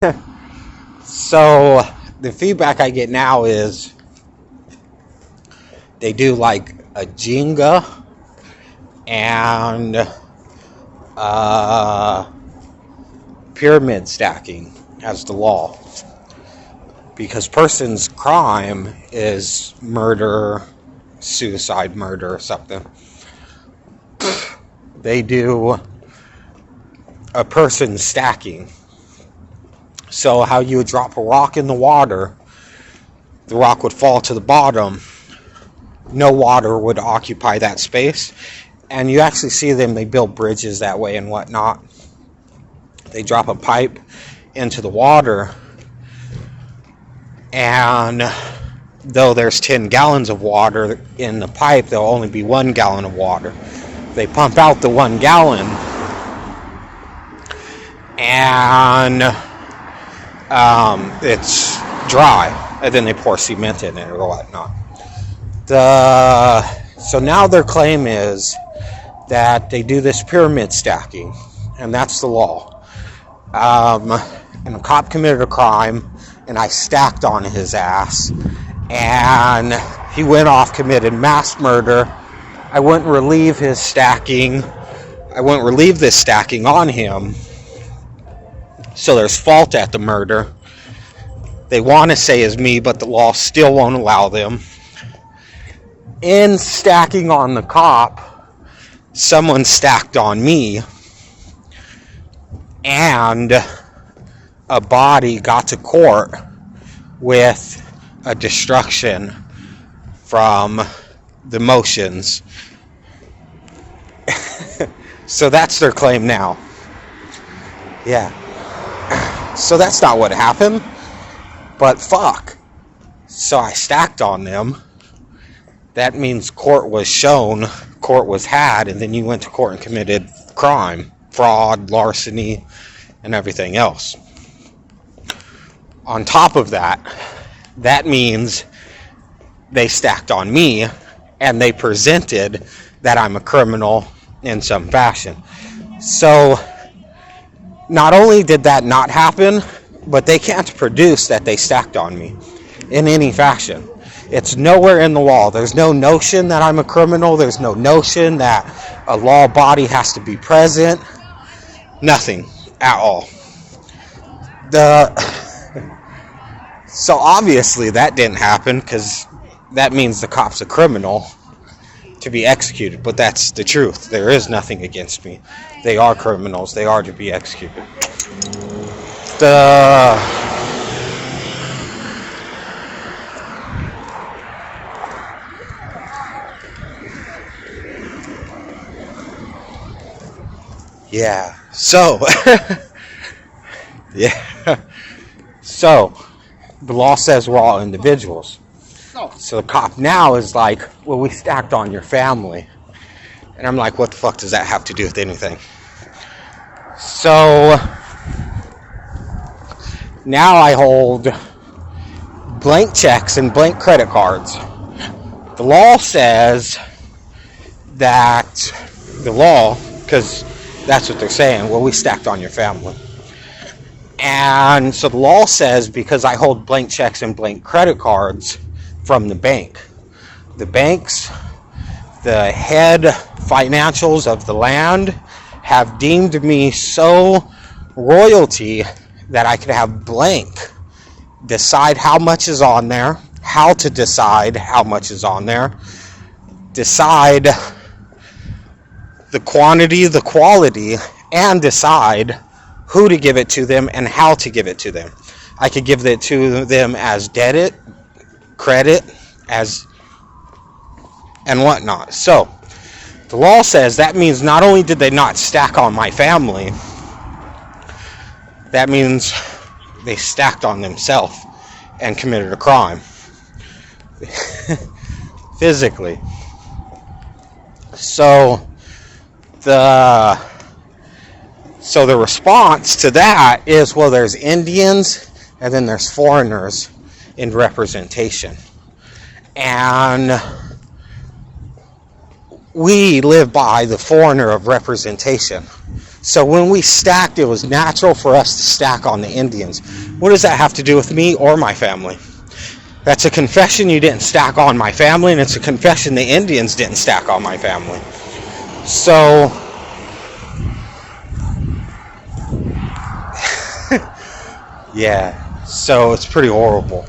So the feedback I get now is they do like a Jenga and pyramid stacking as the law. Because person's crime is murder, suicide, murder, or something. They do a person stacking. So how you would drop a rock in the water, the rock would fall to the bottom. No water would occupy that space. And you actually see them, they build bridges that way and whatnot. They drop a pipe into the water, and though there's 10 gallons of water in the pipe, there'll only be 1 gallon of water. They pump out the 1 gallon, and it's dry, and then they pour cement in it or whatnot. So now their claim is that they do this pyramid stacking, and that's the law. And a cop committed a crime, and I stacked on his ass, and he went off, committed mass murder. I wouldn't relieve his stacking. I wouldn't relieve this stacking on him. So there's fault at the murder. They want to say is me, but the law still won't allow them. In stacking on the cop, someone stacked on me, and a body got to court with a destruction from the motions. So that's their claim now. Yeah. So that's not what happened, but fuck. So I stacked on them. That means court was shown, court was had, and then you went to court and committed crime, fraud, larceny, and everything else. On top of that, that means they stacked on me, and they presented that I'm a criminal in some fashion. So not only did that not happen, but they can't produce that they stacked on me in any fashion. It's nowhere in the law. There's no notion that I'm a criminal. There's no notion that a law body has to be present. Nothing at all. So obviously that didn't happen, because that means the cop's a criminal to be executed. But that's the truth. There is nothing against me. They are criminals. They are to be executed. Yeah. So, yeah. So, the law says we're all individuals. So the cop now is like, well, we stacked on your family. And I'm like, what the fuck does that have to do with anything? So, now I hold blank checks and blank credit cards. The law says that, because that's what they're saying, well, we stacked on your family. And so the law says, because I hold blank checks and blank credit cards from the bank, the banks, the head financials of the land have deemed me so royalty that I could have blank decide how much is on there, how to decide how much is on there, decide the quantity, the quality, and decide who to give it to them and how to give it to them. I could give it to them as debit, credit, and whatnot. So the law says that means not only did they not stack on my family, that means they stacked on themselves and committed a crime. Physically. So the response to that is, well, there's Indians and then there's foreigners in representation. And we live by the foreigner of representation. So when we stacked, it was natural for us to stack on the Indians. What does that have to do with me or my family? That's a confession you didn't stack on my family, and it's a confession the Indians didn't stack on my family. So, yeah, so it's pretty horrible.